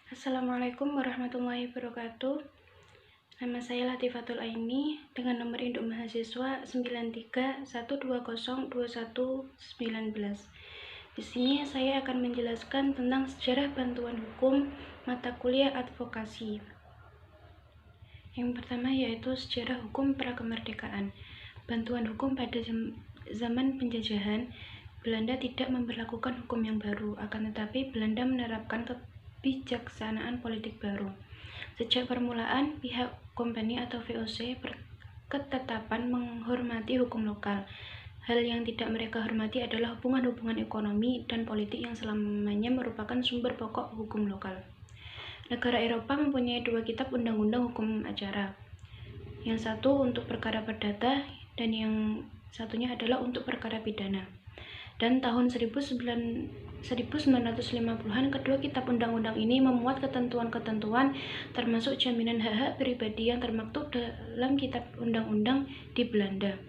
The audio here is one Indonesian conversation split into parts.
Assalamualaikum warahmatullahi wabarakatuh. Nama saya Latifatul Aini dengan nomor induk mahasiswa 93120219. Di sini saya akan menjelaskan tentang sejarah bantuan hukum mata kuliah advokasi. Yang pertama yaitu sejarah hukum prakemerdekaan. Bantuan hukum pada zaman penjajahan, Belanda tidak memberlakukan hukum yang baru, akan tetapi Belanda menerapkan kebijaksanaan politik baru. Sejak permulaan, pihak kompani atau VOC berketetapan menghormati hukum lokal. Hal yang tidak mereka hormati adalah hubungan-hubungan ekonomi dan politik yang selamanya merupakan sumber pokok hukum lokal. Negara Eropa mempunyai dua kitab undang-undang hukum acara. Yang satu untuk perkara perdata dan yang satunya adalah untuk perkara pidana. Dan tahun 1950-an kedua kitab undang-undang ini memuat ketentuan-ketentuan termasuk jaminan hak-hak pribadi yang termaktub dalam kitab undang-undang di Belanda.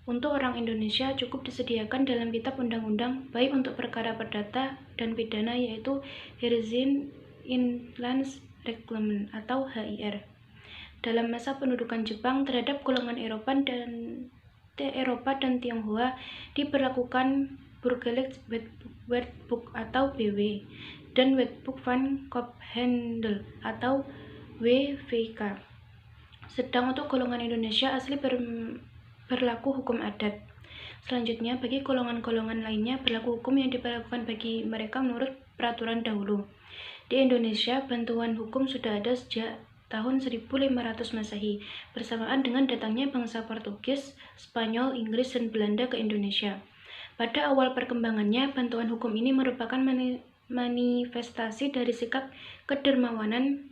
Untuk orang Indonesia cukup disediakan dalam kitab undang-undang baik untuk perkara perdata dan pidana yaitu Heeresgrenz Inlandsreglement atau HIR. Dalam masa pendudukan Jepang terhadap golongan Eropa dan Tionghoa diberlakukan Burgerlijk Wetboek atau BW dan Wetboek van Koophandel atau WVK. Sedang untuk golongan Indonesia asli berlaku hukum adat. Selanjutnya, bagi golongan-golongan lainnya berlaku hukum yang diberlakukan bagi mereka menurut peraturan dahulu. Di Indonesia, bantuan hukum sudah ada sejak tahun 1500 Masehi, bersamaan dengan datangnya bangsa Portugis, Spanyol, Inggris, dan Belanda ke Indonesia. Pada awal perkembangannya, bantuan hukum ini merupakan manifestasi dari sikap kedermawanan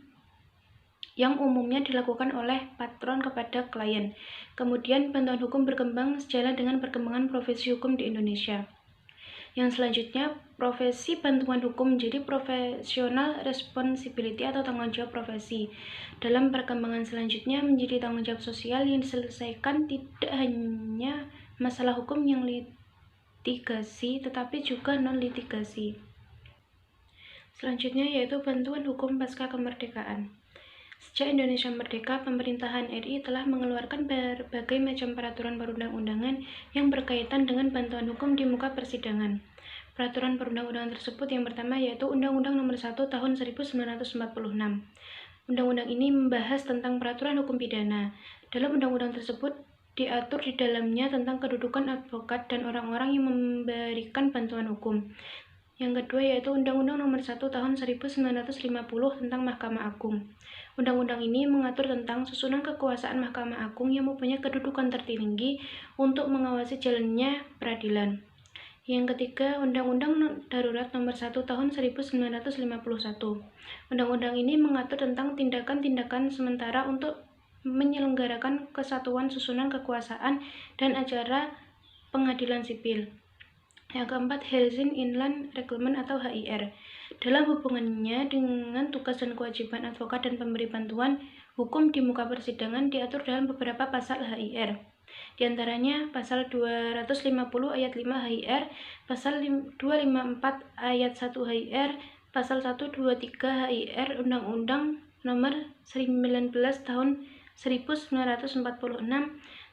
yang umumnya dilakukan oleh patron kepada klien. Kemudian, bantuan hukum berkembang sejalan dengan perkembangan profesi hukum di Indonesia. Yang selanjutnya, profesi bantuan hukum menjadi professional responsibility atau tanggung jawab profesi. Dalam perkembangan selanjutnya menjadi tanggung jawab sosial yang diselesaikan tidak hanya masalah hukum yang litigasi, tetapi juga non-litigasi. Selanjutnya yaitu bantuan hukum pasca kemerdekaan. Sejak Indonesia merdeka, pemerintahan RI telah mengeluarkan berbagai macam peraturan perundang-undangan yang berkaitan dengan bantuan hukum di muka persidangan. Peraturan perundang-undangan tersebut yang pertama yaitu Undang-Undang Nomor 1 Tahun 1946. Undang-undang ini membahas tentang peraturan hukum pidana. Dalam undang-undang tersebut diatur di dalamnya tentang kedudukan advokat dan orang-orang yang memberikan bantuan hukum. Yang kedua yaitu Undang-Undang Nomor 1 Tahun 1950 tentang Mahkamah Agung. Undang-undang ini mengatur tentang susunan kekuasaan Mahkamah Agung yang mempunyai kedudukan tertinggi untuk mengawasi jalannya peradilan. Yang ketiga, Undang-Undang Darurat Nomor 1 Tahun 1951. Undang-undang ini mengatur tentang tindakan-tindakan sementara untuk menyelenggarakan kesatuan susunan kekuasaan dan acara pengadilan sipil. Yang keempat, Heeresgrenz Inlandsreglement atau HIR. Dalam hubungannya dengan tugas dan kewajiban advokat dan pemberi bantuan hukum di muka persidangan diatur dalam beberapa pasal HIR. Di antaranya pasal 250 ayat 5 HIR, pasal 254 ayat 1 HIR, pasal 123 HIR Undang-Undang Nomor 19 Tahun 1946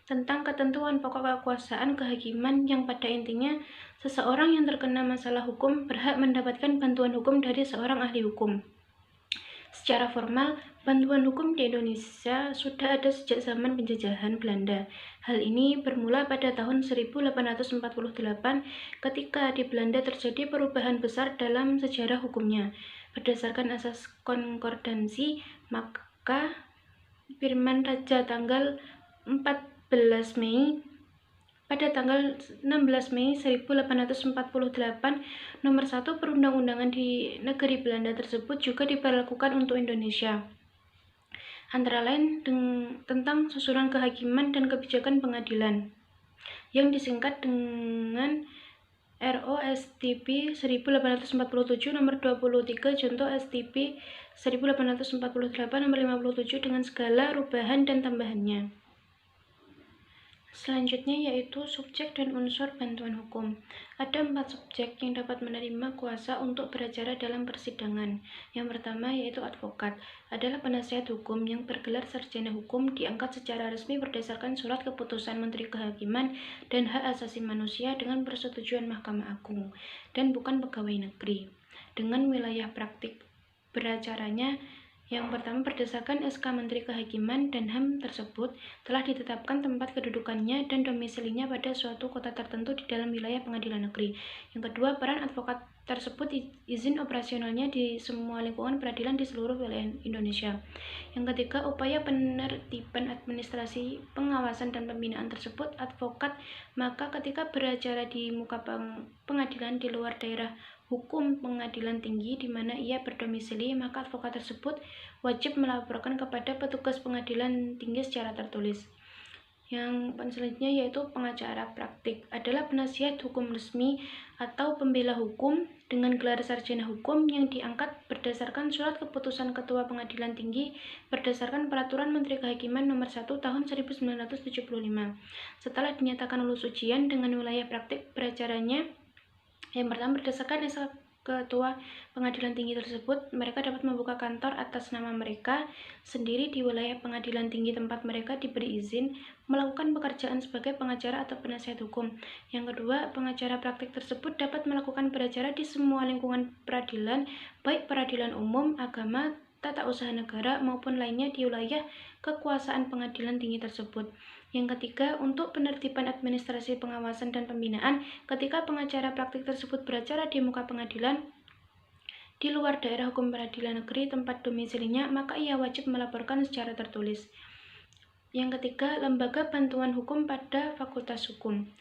tentang ketentuan pokok kekuasaan kehakiman yang pada intinya seseorang yang terkena masalah hukum berhak mendapatkan bantuan hukum dari seorang ahli hukum. Secara formal, bantuan hukum di Indonesia sudah ada sejak zaman penjajahan Belanda. Hal ini bermula pada tahun 1848 ketika di Belanda terjadi perubahan besar dalam sejarah hukumnya. Berdasarkan asas konkordansi, maka Firman Raja tanggal 14 Mei pada tanggal 16 Mei 1848 nomor 1 perundang-undangan di negeri Belanda tersebut juga diberlakukan untuk Indonesia. Antara lain tentang susunan kehakiman dan kebijakan pengadilan yang disingkat dengan RO-STP 1847 nomor 23 contoh STP 1848 nomor 57 dengan segala rubahan dan tambahannya. Selanjutnya yaitu subjek dan unsur bantuan hukum. Ada 4 subjek yang dapat menerima kuasa untuk beracara dalam persidangan. Yang pertama yaitu advokat, adalah penasihat hukum yang bergelar sarjana hukum, diangkat secara resmi berdasarkan surat keputusan Menteri Kehakiman dan Hak Asasi Manusia dengan persetujuan Mahkamah Agung, dan bukan pegawai negeri. Dengan wilayah praktik beracaranya, yang pertama, berdasarkan SK Menteri Kehakiman dan HAM tersebut, telah ditetapkan tempat kedudukannya dan domisilinya pada suatu kota tertentu di dalam wilayah pengadilan negeri. Yang kedua, peran advokat tersebut izin operasionalnya di semua lingkungan peradilan di seluruh wilayah Indonesia. Yang ketiga, upaya penertiban administrasi, pengawasan, dan pembinaan tersebut advokat, maka ketika beracara di muka pengadilan di luar daerah hukum pengadilan tinggi di mana ia berdomisili, maka advokat tersebut wajib melaporkan kepada petugas pengadilan tinggi secara tertulis. Yang selanjutnya yaitu pengacara praktik, adalah penasihat hukum resmi atau pembela hukum dengan gelar sarjana hukum yang diangkat berdasarkan surat keputusan Ketua Pengadilan Tinggi berdasarkan Peraturan Menteri Kehakiman Nomor 1 Tahun 1975. Setelah dinyatakan lulus ujian dengan wilayah praktik beracaranya, yang pertama, berdasarkan SK Ketua Pengadilan Tinggi tersebut, mereka dapat membuka kantor atas nama mereka sendiri di wilayah pengadilan tinggi tempat mereka diberi izin melakukan pekerjaan sebagai pengacara atau penasihat hukum. Yang kedua, pengacara praktik tersebut dapat melakukan beracara di semua lingkungan peradilan, baik peradilan umum, agama, tata usaha negara, maupun lainnya di wilayah kekuasaan pengadilan tinggi tersebut. Yang ketiga, untuk penertiban administrasi, pengawasan, dan pembinaan, ketika pengacara praktik tersebut beracara di muka pengadilan di luar daerah hukum peradilan negeri tempat domisilinya, maka ia wajib melaporkan secara tertulis. Yang ketiga, lembaga bantuan hukum pada Fakultas Hukum.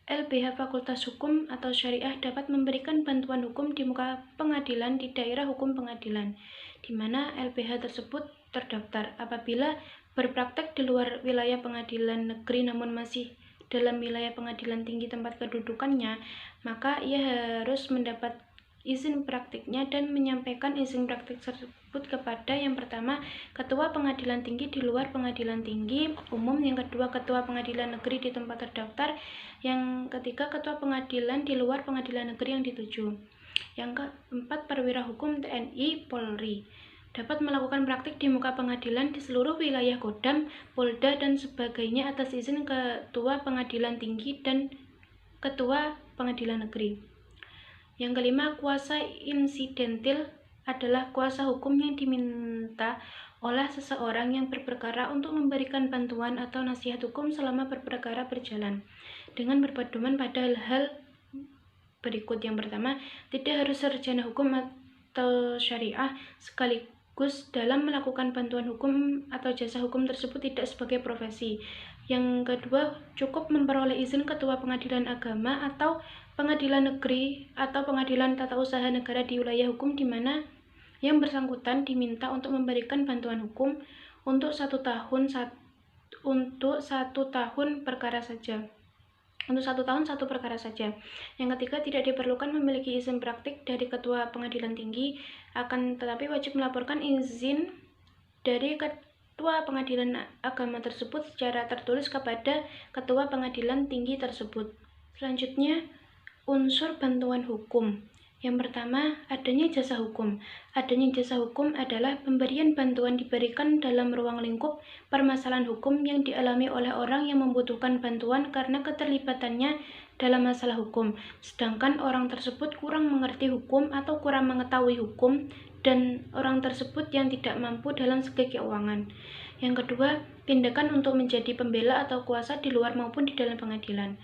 LBH Fakultas Hukum atau Syariah dapat memberikan bantuan hukum di muka pengadilan di daerah hukum pengadilan, di mana LBH tersebut terdaftar. Apabila berpraktek di luar wilayah pengadilan negeri namun masih dalam wilayah pengadilan tinggi tempat kedudukannya, maka ia harus mendapat izin praktiknya dan menyampaikan izin praktik tersebut kepada yang pertama, Ketua Pengadilan Tinggi di luar Pengadilan Tinggi Umum, yang kedua, Ketua Pengadilan Negeri di tempat terdaftar, yang ketiga, Ketua Pengadilan di luar Pengadilan Negeri yang dituju. Yang keempat, perwira hukum TNI Polri dapat melakukan praktik di muka pengadilan di seluruh wilayah Kodam, Polda, dan sebagainya atas izin Ketua Pengadilan Tinggi dan Ketua Pengadilan Negeri. Yang kelima, kuasa insidentil adalah kuasa hukum yang diminta oleh seseorang yang berperkara untuk memberikan bantuan atau nasihat hukum selama berperkara berjalan, dengan berpedoman pada hal-hal berikut. Yang pertama, tidak harus sarjana hukum atau syariah sekaligus dalam melakukan bantuan hukum atau jasa hukum tersebut tidak sebagai profesi. Yang kedua, cukup memperoleh izin Ketua Pengadilan Agama atau Pengadilan Negeri atau Pengadilan Tata Usaha Negara di wilayah hukum di mana yang bersangkutan diminta untuk memberikan bantuan hukum untuk 1 tahun perkara saja. Untuk 1 tahun 1 perkara saja. Yang ketiga, tidak diperlukan memiliki izin praktik dari Ketua Pengadilan Tinggi, akan tetapi wajib melaporkan izin dari Ketua Pengadilan Agama tersebut secara tertulis kepada Ketua Pengadilan Tinggi tersebut. Selanjutnya, unsur bantuan hukum. Yang pertama, adanya jasa hukum. Adanya jasa hukum adalah pemberian bantuan diberikan dalam ruang lingkup permasalahan hukum yang dialami oleh orang yang membutuhkan bantuan karena keterlibatannya dalam masalah hukum, sedangkan orang tersebut kurang mengerti hukum atau kurang mengetahui hukum, dan orang tersebut yang tidak mampu dalam segi keuangan. Yang kedua, tindakan untuk menjadi pembela atau kuasa di luar maupun di dalam pengadilan.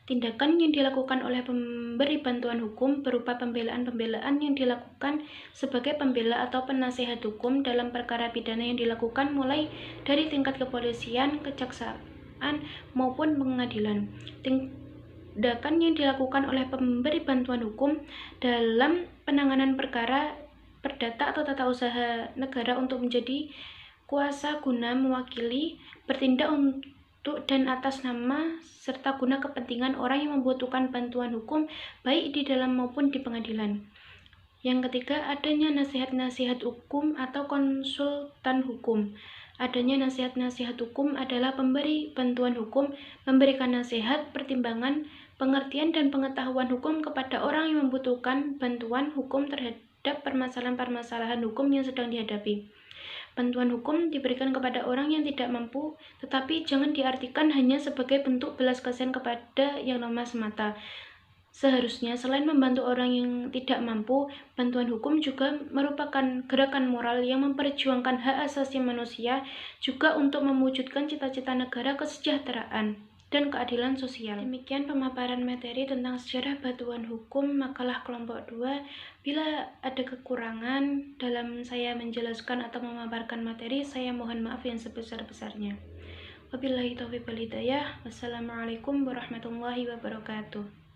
Tindakan yang dilakukan oleh pemberi bantuan hukum berupa pembelaan-pembelaan yang dilakukan sebagai pembela atau penasehat hukum dalam perkara pidana yang dilakukan mulai dari tingkat kepolisian, kejaksaan, maupun pengadilan. Tindakan yang dilakukan oleh pemberi bantuan hukum dalam penanganan perkara perdata atau tata usaha negara untuk menjadi kuasa guna mewakili, bertindak untuk dan atas nama serta guna kepentingan orang yang membutuhkan bantuan hukum baik di dalam maupun di pengadilan. Yang ketiga, adanya nasihat-nasihat hukum atau konsultan hukum. adanya nasihat-nasihat hukum adalah pemberi bantuan hukum, memberikan nasihat, pertimbangan, pengertian, dan pengetahuan hukum kepada orang yang membutuhkan bantuan hukum terhadap permasalahan-permasalahan hukum yang sedang dihadapi. Bantuan hukum diberikan kepada orang yang tidak mampu, tetapi jangan diartikan hanya sebagai bentuk belas kasihan kepada yang lemah semata. Seharusnya, selain membantu orang yang tidak mampu, bantuan hukum juga merupakan gerakan moral yang memperjuangkan hak asasi manusia, juga untuk mewujudkan cita-cita negara kesejahteraan dan keadilan sosial. Demikian pemaparan materi tentang sejarah bantuan hukum makalah kelompok 2. Bila ada kekurangan dalam saya menjelaskan atau memaparkan materi, saya mohon maaf yang sebesar-besarnya. Wabillahi taufiq wal hidayah. Wassalamualaikum warahmatullahi wabarakatuh.